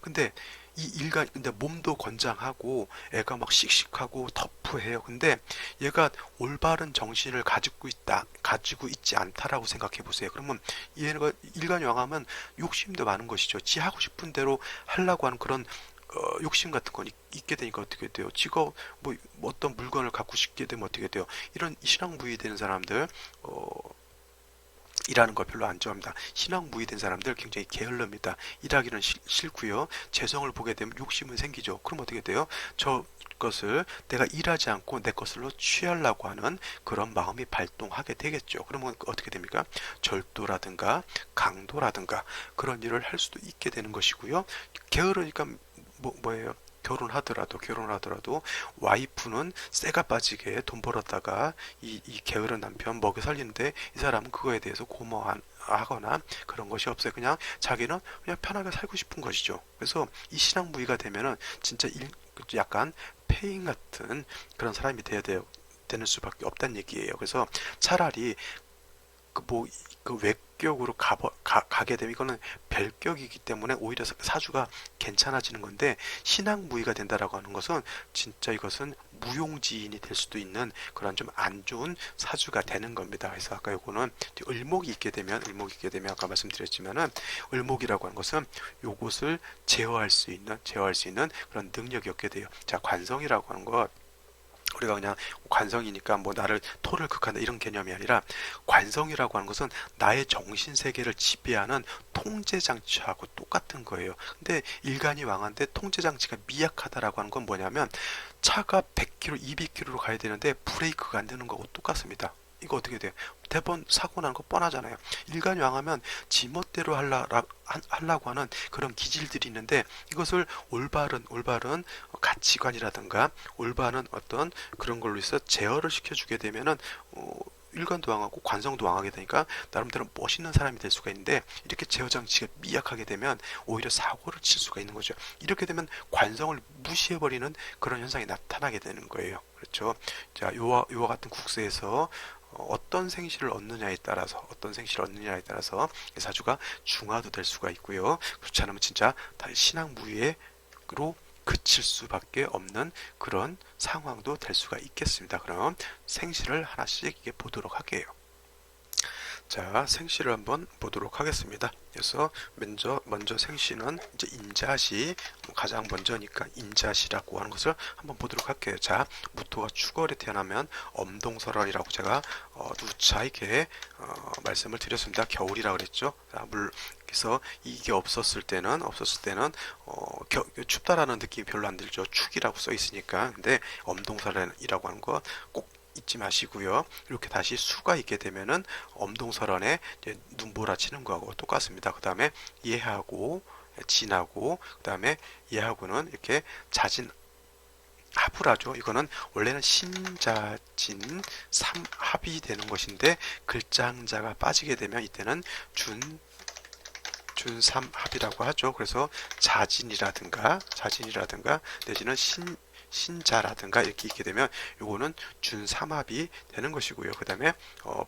근데 이 일간 근데 몸도 건장하고 애가 막 씩씩하고 터프해요. 근데 얘가 올바른 정신을 가지고 있지 않다라고 생각해 보세요. 그러면 얘가 일간이 왕하면 욕심도 많은 것이죠. 지 하고 싶은 대로 하려고 하는 그런 욕심 같은 건 있게 되니까 어떻게 돼요? 지가 뭐 어떤 물건을 갖고 싶게 되면 어떻게 돼요? 이런 신앙부의 되는 사람들 일하는 걸 별로 안 좋아합니다. 신앙무의된 사람들 굉장히 게을릅니다. 일하기는 싫고요. 재성을 보게 되면 욕심은 생기죠. 그럼 어떻게 돼요? 저 것을 내가 일하지 않고 내 것으로 취하려고 하는 그런 마음이 발동하게 되겠죠. 그러면 어떻게 됩니까? 절도라든가 강도라든가 그런 일을 할 수도 있게 되는 것이고요. 게으르니까 뭐예요? 결혼하더라도 와이프는 쇠가 빠지게 돈 벌었다가 이 게으른 남편 먹여 살리는데 이 사람은 그거에 대해서 고마워하거나 그런 것이 없어요. 그냥 자기는 그냥 편하게 살고 싶은 것이죠. 그래서 이 신앙무의가 되면은 진짜 약간 폐인 같은 그런 사람이 되는 수밖에 없다는 얘기예요. 그래서 차라리 그 외격으로 가게 되면 이거는 별격이기 때문에 오히려 사주가 괜찮아지는 건데 신앙무의가 된다라고 하는 것은 진짜 이것은 무용지인이 될 수도 있는 그런 좀 안 좋은 사주가 되는 겁니다. 그래서 아까 요거는 을목이 있게 되면 아까 말씀드렸지만은 을목이라고 하는 것은 요것을 제어할 수 있는 그런 능력이 없게 돼요. 자, 관성이라고 하는 것 우리가 그냥 관성이니까 뭐 나를 토를 극한다 이런 개념이 아니라 관성이라고 하는 것은 나의 정신 세계를 지배하는 통제 장치하고 똑같은 거예요. 근데 일간이 왕한데 통제 장치가 미약하다라고 하는 건 뭐냐면 차가 100km, 200km로 가야 되는데 브레이크가 안 되는 거고 똑같습니다. 이거 어떻게 돼요? 대번 사고 나는 거 뻔하잖아요. 일간이 왕하면 지멋대로 하려고 하는 그런 기질들이 있는데 이것을 올바른 가치관이라든가 올바른 어떤 그런 걸로 해서 제어를 시켜주게 되면은 일간도 왕하고 관성도 왕하게 되니까 나름대로 멋있는 사람이 될 수가 있는데 이렇게 제어 장치가 미약하게 되면 오히려 사고를 칠 수가 있는 거죠. 이렇게 되면 관성을 무시해버리는 그런 현상이 나타나게 되는 거예요. 그렇죠? 자, 요와 같은 국세에서 어떤 생시를 얻느냐에 따라서 사주가 중화도 될 수가 있고요. 그렇지 않으면 진짜 다 신앙무의로 그칠 수밖에 없는 그런 상황도 될 수가 있겠습니다. 그럼 생시를 하나씩 이게 보도록 할게요. 자, 생시를 한번 보도록 하겠습니다. 그래서 먼저 생시는 이제 인자시 가장 먼저니까 인자시라고 하는 것을 한번 보도록 할게요. 자, 무토가 축월에 태어나면 엄동설월이라고 제가 누차 이렇게 말씀을 드렸습니다. 겨울이라 그랬죠. 자, 그래서 이게 없었을 때는 춥다라는 느낌이 별로 안 들죠. 축이라고 써 있으니까. 근데 엄동설월이라고 하는 거 꼭 잊지 마시고요. 이렇게 다시 수가 있게 되면은 엄동설원에 눈보라치는 거하고 똑같습니다. 그 다음에 예하고 진하고 그 다음에 예하고는 이렇게 자진 합을하죠. 이거는 원래는 신자진 삼합이 되는 것인데 글자자가 빠지게 되면 이때는 준삼합이라고 하죠. 그래서 자진이라든가 내지는 신자라든가 이렇게 있게 되면 요거는 준삼합이 되는 것이고요. 그 다음에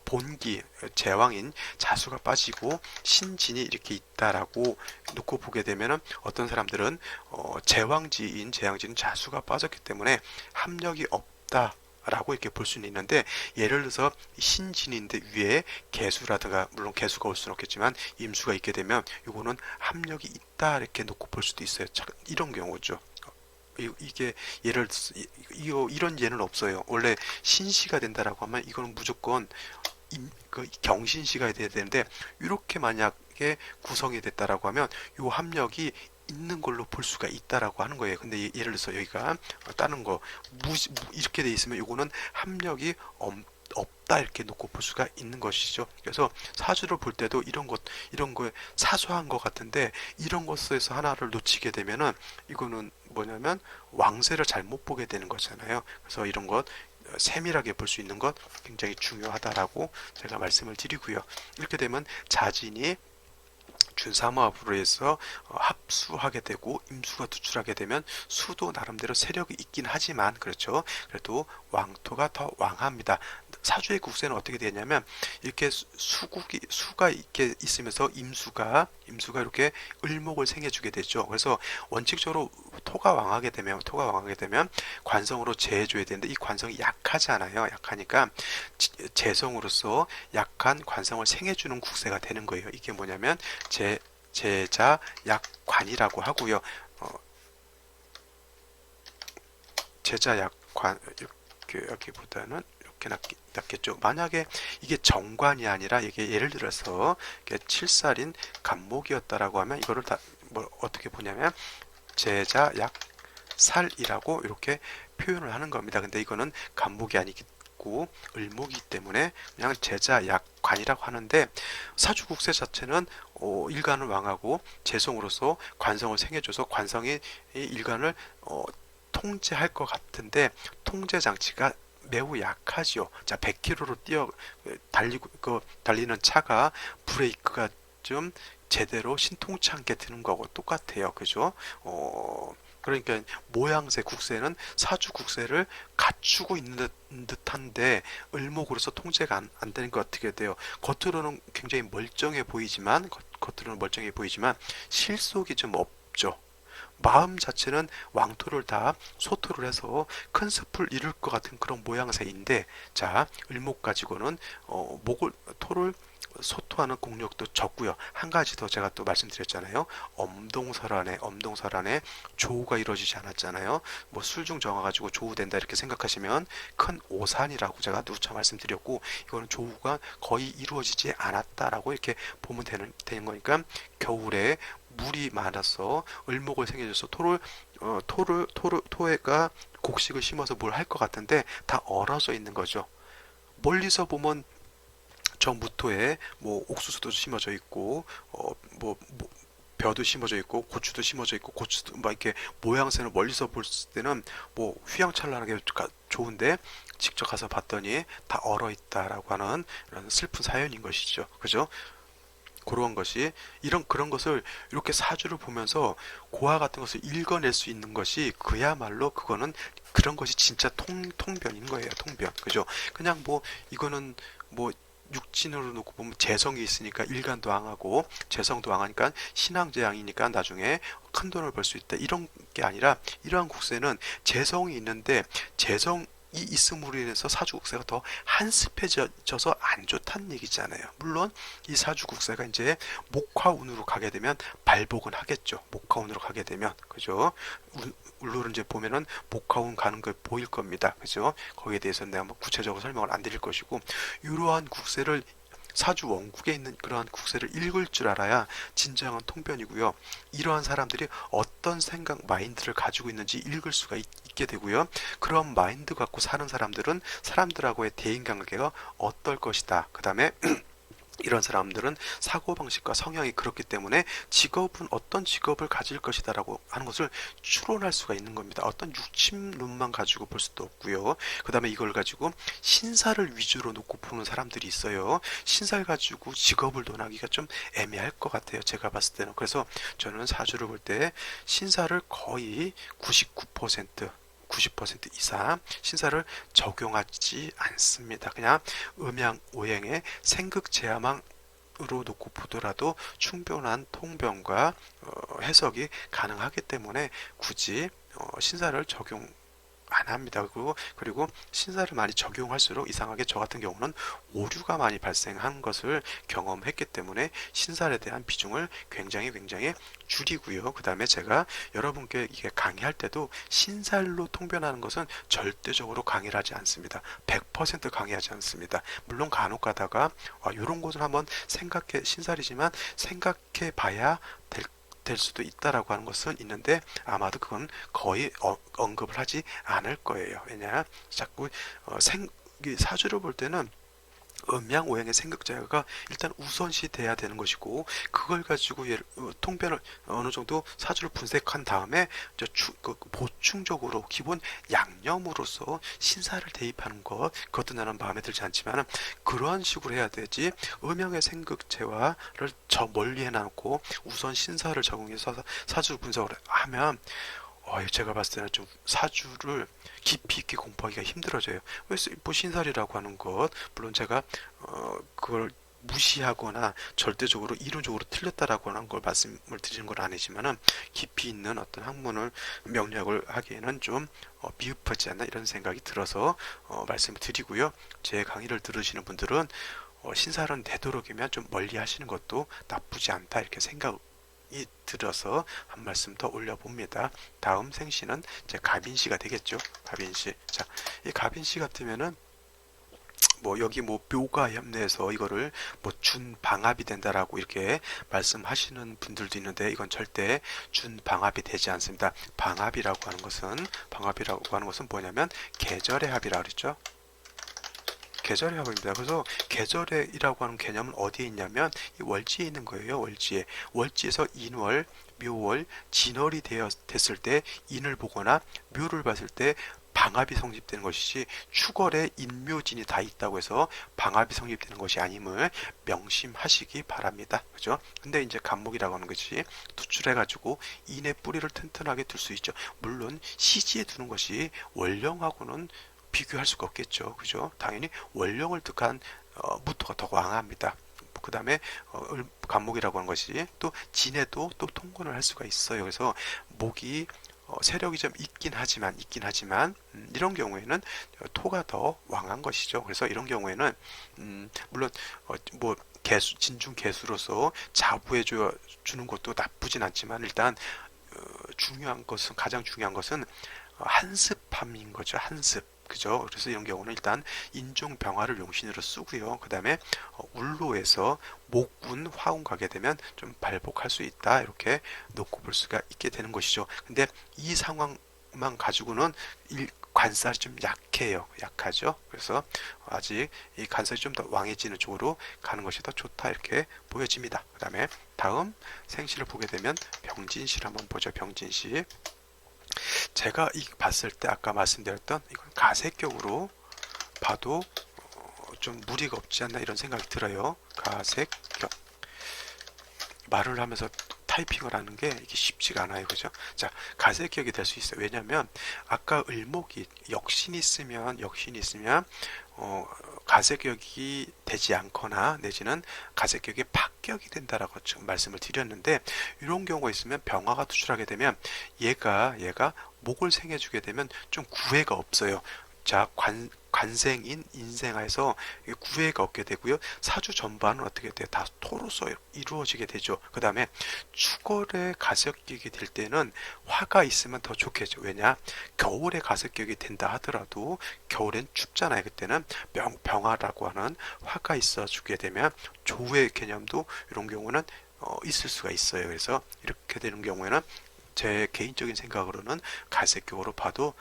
본기 제왕인 자수가 빠지고 신진이 이렇게 있다라고 놓고 보게 되면은 어떤 사람들은 제왕지인 자수가 빠졌기 때문에 합력이 없다 라고 이렇게 볼 수는 있는데 예를 들어서 신진인데 위에 개수라든가 물론 개수가 올 수는 없겠지만 임수가 있게 되면 이거는 합력이 있다 이렇게 놓고 볼 수도 있어요. 이런 경우죠. 이게 예를 들어서 이런 예는 없어요. 원래 신시가 된다라고 하면 이거는 무조건 그 경신시가 돼야 되는데 이렇게 만약에 구성이 됐다라고 하면 이 합력이 있는 걸로 볼 수가 있다라고 하는 거예요. 근데 예를 들어서 여기가 다른 거 이렇게 돼 있으면 이거는 합력이 없다 이렇게 놓고 볼 수가 있는 것이죠. 그래서 사주를 볼 때도 이런 거 사소한 것 같은데 이런 것에서 하나를 놓치게 되면은 이거는 뭐냐면 왕세를 잘못 보게 되는 거잖아요. 그래서 이런 것 세밀하게 볼 수 있는 것 굉장히 중요하다라고 제가 말씀을 드리고요. 이렇게 되면 자진이 준삼화합으로 해서 합수하게 되고 임수가 투출하게 되면 수도 나름대로 세력이 있긴 하지만 그렇죠. 그래도 왕토가 더 왕합니다. 사주의 국세는 어떻게 되냐면 이렇게 수가 이렇게 있으면서 임수가 이렇게 을목을 생해주게 되죠. 그래서 원칙적으로 토가 왕하게 되면 관성으로 재해줘야 되는데 이 관성이 약하잖아요. 약하니까 재성으로서 약한 관성을 생해주는 국세가 되는 거예요. 이게 뭐냐면 제자 약관이라고 하고요. 제자 약관 이렇게 여기보다는 이렇게 낫겠죠. 만약에 이게 정관이 아니라 이게 예를 들어서 칠살인 간목이었다라고 하면 이거를 다 뭐 어떻게 보냐면 제자 약살이라고 이렇게 표현을 하는 겁니다. 근데 이거는 간목이 아니고 을목이기 때문에 그냥 제자 약관이라고 하는데 사주국세 자체는 일간을 왕하고 재성으로서 관성을 생해줘서 관성이 이 일간을 통제할 것 같은데 통제 장치가 매우 약하지요. 자, 100km로 달리는 차가 브레이크가 좀 제대로 신통치 않게 드는 거하고 똑같아요. 그죠? 그러니까 모양새 국세는 사주 국세를 갖추고 있는 듯한데 을목으로서 통제가 안 되는 게 어떻게 돼요? 겉으로는 굉장히 멀쩡해 보이지만 실속이 좀 없죠. 마음 자체는 왕토를 다 소토를 해서 큰 숲을 이룰 것 같은 그런 모양새인데 자 을목 가지고는 토를 소토하는 공력도 적고요. 한 가지 더 제가 또 말씀드렸잖아요. 엄동설안에 조우가 이루어지지 않았잖아요. 뭐 술중 정화 가지고 조우된다 이렇게 생각하시면 큰 오산이라고 제가 누차 말씀드렸고 이거는 조우가 거의 이루어지지 않았다라고 이렇게 보면 되는 거니까 겨울에 물이 많아서 을목을 생겨줘서 토가 곡식을 심어서 뭘 할 것 같은데 다 얼어져 있는 거죠. 멀리서 보면 저 무토에 뭐 옥수수도 심어져 있고 벼도 심어져 있고 고추도 심어져 있고 고추도 막 이렇게 모양새를 멀리서 볼 때는 뭐 휘황찬란하게 좋은데 직접 가서 봤더니 다 얼어 있다라고 하는 이런 슬픈 사연인 것이죠. 그죠? 그런 것이 그런 것을 이렇게 사주를 보면서 고화 같은 것을 읽어낼 수 있는 것이 그야말로 그거는 그런 것이 진짜 통변인 거예요. 통변. 그죠? 그냥 뭐 이거는 뭐 육진으로 놓고 보면 재성이 있으니까 일간도 왕하고 재성도 왕하니까 신앙재앙이니까 나중에 큰 돈을 벌 수 있다. 이런 게 아니라 이러한 국세는 재성이 있는데 재성이 있음으로 인해서 사주국세가 더 한습해져서 안 좋다는 얘기잖아요. 물론 이 사주국세가 이제 목화운으로 가게 되면 발복은 하겠죠. 목화운으로 가게 되면 그죠? 울로를 이제 보면은 목화운 가는 거 보일 겁니다. 그죠? 거기에 대해서는 내가 뭐 구체적으로 설명을 안 드릴 것이고 이러한 국세를 사주 원국에 있는 그러한 국세를 읽을 줄 알아야 진정한 통변이고요. 이러한 사람들이 어떤 생각, 마인드를 가지고 있는지 읽을 수가 있게 되고요. 그런 마인드 갖고 사는 사람들은 사람들하고의 대인관계가 어떨 것이다. 그 다음에 이런 사람들은 사고방식과 성향이 그렇기 때문에 직업은 어떤 직업을 가질 것이다 라고 하는 것을 추론할 수가 있는 겁니다. 어떤 육침론만 가지고 볼 수도 없고요. 그 다음에 이걸 가지고 신사를 위주로 놓고 보는 사람들이 있어요. 신사를 가지고 직업을 논하기가 좀 애매할 것 같아요. 제가 봤을 때는. 그래서 저는 사주를 볼 때 신사를 거의 90% 이상 신사를 적용하지 않습니다. 그냥 음양오행의 생극제야망으로 놓고 보더라도 충분한 통변과 해석이 가능하기 때문에 굳이 신사를 적용 안 합니다. 그리고 신사를 많이 적용할수록 이상하게 저 같은 경우는 오류가 많이 발생한 것을 경험했기 때문에 신살에 대한 비중을 굉장히 줄이고요. 그 다음에 제가 여러분께 이게 강의할 때도 신살로 통변하는 것은 절대적으로 강의를 하지 않습니다. 100% 강의하지 않습니다. 물론 간혹 가다가 이런 것을 한번 신살이지만 생각해 봐야 될 수도 있다라고 하는 것은 있는데 아마도 그건 거의 언급을 하지 않을 거예요. 왜냐 자꾸 사주를 볼 때는 음양 오행의 생극자가 일단 우선시 돼야 되는 것이고, 그걸 가지고 통변을 어느 정도 사주를 분석한 다음에 보충적으로 기본 양념으로서 신사를 대입하는 그것도 나는 마음에 들지 않지만, 그러한 식으로 해야 되지. 음양의 생극체화를 저 멀리 해놓고 우선 신사를 적용해서 사주 분석을 하면, 제가 봤을 때는 좀 사주를 깊이 있게 공부하기가 힘들어져요. 그래서 뭐 신살이라고 하는 것, 물론 제가 그걸 무시하거나 절대적으로 이론적으로 틀렸다라고 하는 걸 말씀을 드리는 건 아니지만은, 깊이 있는 어떤 학문을 명략을 하기에는 좀 미흡하지 않나 이런 생각이 들어서 말씀을 드리고요. 제 강의를 들으시는 분들은 신사는 되도록이면 좀 멀리 하시는 것도 나쁘지 않다 이렇게 생각 이 들어서 한 말씀 더 올려봅니다. 다음 생시는 이제 갑인시가 되겠죠. 갑인시. 자, 이 갑인시 같으면은 뭐 여기 뭐 묘가 협내에서 이거를 뭐 준방합이 된다라고 이렇게 말씀하시는 분들도 있는데, 이건 절대 준방합이 되지 않습니다. 방합이라고 하는 것은 뭐냐면 계절의 합이라고 그랬죠. 계절의 합입니다. 그래서 계절이라고 하는 개념은 어디에 있냐면 이 월지에 있는 거예요. 월지에서 인월, 묘월, 진월이 됐을 때 인을 보거나 묘를 봤을 때 방합이 성립되는 것이지, 축월에 인묘진이 다 있다고 해서 방합이 성립되는 것이 아님을 명심하시기 바랍니다. 그죠? 근데 이제 간목이라고 하는 것이 투출해가지고 인의 뿌리를 튼튼하게 둘 수 있죠. 물론 시지에 두는 것이 월령하고는 비교할 수가 없겠죠. 그죠? 당연히 원령을 득한 무토가 더 왕합니다. 그 다음에 간목이라고 하는 것이 또 진에도 또 통근을 할 수가 있어요. 그래서 목이 세력이 좀 있긴 하지만 이런 경우에는 토가 더 왕한 것이죠. 그래서 이런 경우에는 물론 뭐 진중 개수로서 자부해 주는 것도 나쁘진 않지만, 일단 가장 중요한 것은 한습함인 거죠. 한습. 그죠? 그래서 이런 경우는 일단 인종병화를 용신으로 쓰고요. 그 다음에 울로에서 목운, 화운 가게 되면 좀 발복할 수 있다. 이렇게 놓고 볼 수가 있게 되는 것이죠. 근데 이 상황만 가지고는 관살이 좀 약하죠. 그래서 아직 이 관살이 좀 더 왕해지는 쪽으로 가는 것이 더 좋다 이렇게 보여집니다. 그 다음에 다음 생시를 보게 되면 병진시를 한번 보죠. 병진시. 제가 이 봤을 때 아까 말씀드렸던 이건 가색격으로 봐도 좀 무리가 없지 않나 이런 생각이 들어요. 가색격. 말을 하면서 타이핑을 하는 게 이게 쉽지가 않아요. 그죠? 자, 가색격이 될 수 있어요. 왜냐면 아까 을목이 역신이 있으면 가색격이 되지 않거나 내지는 가색격이 박격이 된다라고 지금 말씀을 드렸는데, 이런 경우가 있으면 병화가 투출하게 되면 얘가 목을 생해주게 되면 좀 구애가 없어요. 자, 관생인 인생하에서 구애가 없게 되고요. 사주 전반은 어떻게 돼요? 다 토로서 이루어지게 되죠. 그 다음에 축월에 가석격이 될 때는 화가 있으면 더 좋겠죠. 왜냐? 겨울에 가석격이 된다 하더라도 겨울엔 춥잖아요. 그때는 병화라고 하는 화가 있어 주게 되면 조의 개념도 이런 경우는 있을 수가 있어요. 그래서 이렇게 되는 경우에는 제 개인적인 생각으로는 갈색격으로 봐도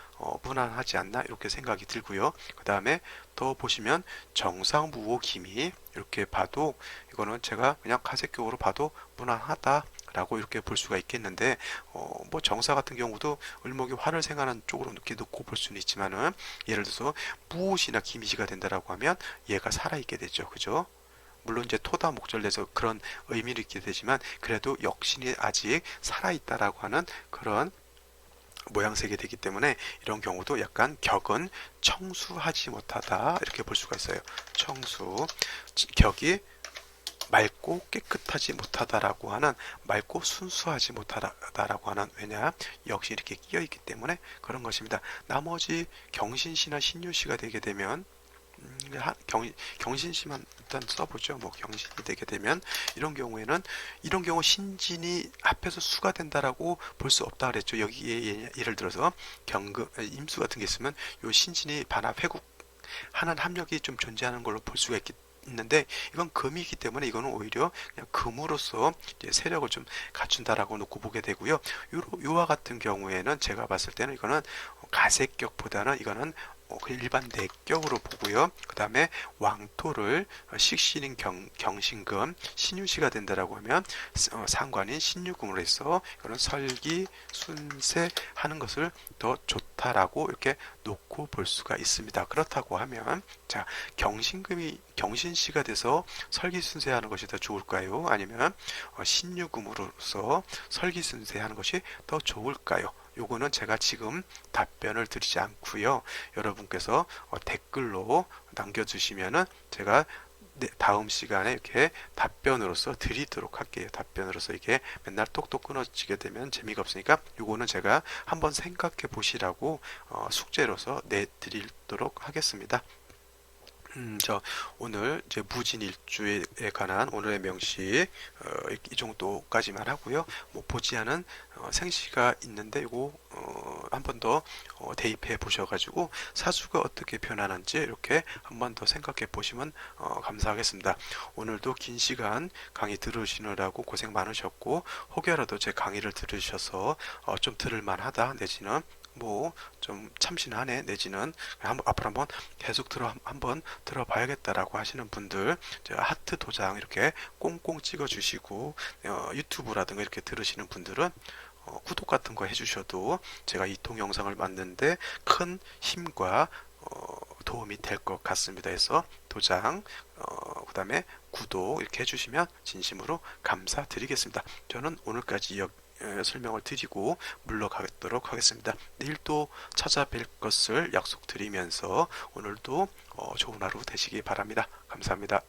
무난하지 않나 이렇게 생각이 들고요. 그 다음에 더 보시면 정상무호기미 이렇게 봐도 이거는 제가 그냥 갈색격으로 봐도 무난하다 라고 이렇게 볼 수가 있겠는데, 뭐 정사 같은 경우도 을목이 화를 생하는 쪽으로 이렇게 놓고 볼 수는 있지만은, 예를 들어서 무엇이나 기미시가 된다라고 하면 얘가 살아있게 되죠. 그죠? 물론 이제 토다 목절내서 그런 의미를 있게 되지만, 그래도 역신이 아직 살아있다라고 하는 그런 모양새가 되기 때문에 이런 경우도 약간 격은 청수하지 못하다 이렇게 볼 수가 있어요. 격이 맑고 깨끗하지 못하다라고 하는, 맑고 순수하지 못하다라고 하는, 왜냐? 역시 이렇게 끼어 있기 때문에 그런 것입니다. 나머지 경신시나 신유시가 되게 되면 경신시만 일단 써보죠. 뭐 경신이 되게 되면 이런 경우 신진이 합해서 수가 된다라고 볼 수 없다 그랬죠. 여기에 예를 들어서 임수 같은 게 있으면 요 신진이 반합 회국하는 합력이 좀 존재하는 걸로 볼 수가 있는데, 이건 금이기 때문에 이거는 오히려 그냥 금으로서 이제 세력을 좀 갖춘다라고 놓고 보게 되고요. 요와 같은 경우에는 제가 봤을 때는 이거는 가색격보다는 이거는 그 일반 내격으로 보고요. 그 다음에 왕토를 식신인 경신금, 신유시가 된다라고 하면 상관인 신유금으로 해서 이거는 설기, 순세 하는 것을 더 좋다라고 이렇게 놓고 볼 수가 있습니다. 그렇다고 하면 자, 경신금이 경신시가 돼서 설기순세 하는 것이 더 좋을까요? 아니면 신유금으로서 설기순세 하는 것이 더 좋을까요? 요거는 제가 지금 답변을 드리지 않고요. 여러분께서 댓글로 남겨주시면은 제가 다음 시간에 이렇게 답변으로서 드리도록 할게요. 답변으로서 이게 맨날 똑똑 끊어지게 되면 재미가 없으니까 요거는 제가 한번 생각해 보시라고 숙제로서 내드리도록 하겠습니다. 저 오늘 이제 무진일주에 관한 오늘의 명시 이 정도까지만 하고요. 뭐 보지 않은 생시가 있는데 이거 한 번 더 대입해 보셔가지고 사주가 어떻게 변하는지 이렇게 한 번 더 생각해 보시면 감사하겠습니다. 오늘도 긴 시간 강의 들으시느라고 고생 많으셨고 혹여라도 제 강의를 들으셔서 좀 들을만하다 내지는 뭐 좀 참신하네 내지는 앞으로 한번 계속 한번 들어봐야겠다라고 하시는 분들 제가 하트 도장 이렇게 꽁꽁 찍어 주시고 유튜브라든가 이렇게 들으시는 분들은 구독 같은 거 해주셔도 제가 이 동영상을 만드는데 큰 힘과 도움이 될 것 같습니다. 해서 도장 그 다음에 구독 이렇게 해주시면 진심으로 감사드리겠습니다. 저는 오늘까지 설명을 드리고 물러가도록 하겠습니다. 내일 또 찾아뵐 것을 약속드리면서 오늘도 좋은 하루 되시기 바랍니다. 감사합니다.